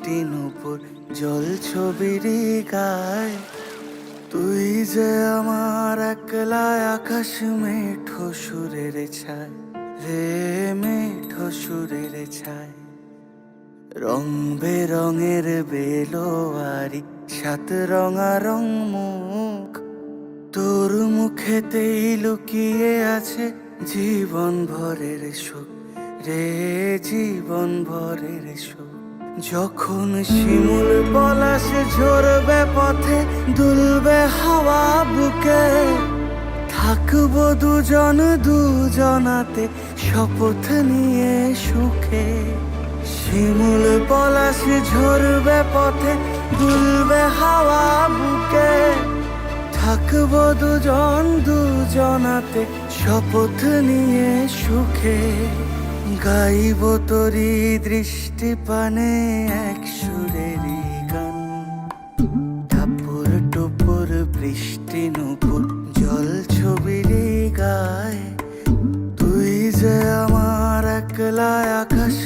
বৃষ্টি নুপুর জল ছবির গায়। তুই যে আমার একলা আকাশ মেঠো সুরের ছায় রে, মেঠো সুরের ছায়। রং বেরঙের বেলোয়ারি সাত রঙা মুখ, তোর মুখেতেই লুকিয়ে আছে জীবন ভরের সুখ রে, জীবন ভরের সুখ। যখন শিমুল পলাশ ঝরবে পথে, দুলবে হাওয়া বুকে, থাকবো দুজন দুজনাতে শপথ নিয়ে সুখে। শিমুল পলাশ ঝরবে পথে, দুলবে হাওয়া বুকে, থাকবো দুজন দুজনাতে শপথ নিয়ে সুখে। গাইব তোরি দৃষ্টি পানে এক সুরেরই গান। টাপুর টুপুর বৃষ্টি নুপুর জল ছবির গায়। তুই যে আমার একলা আকাশ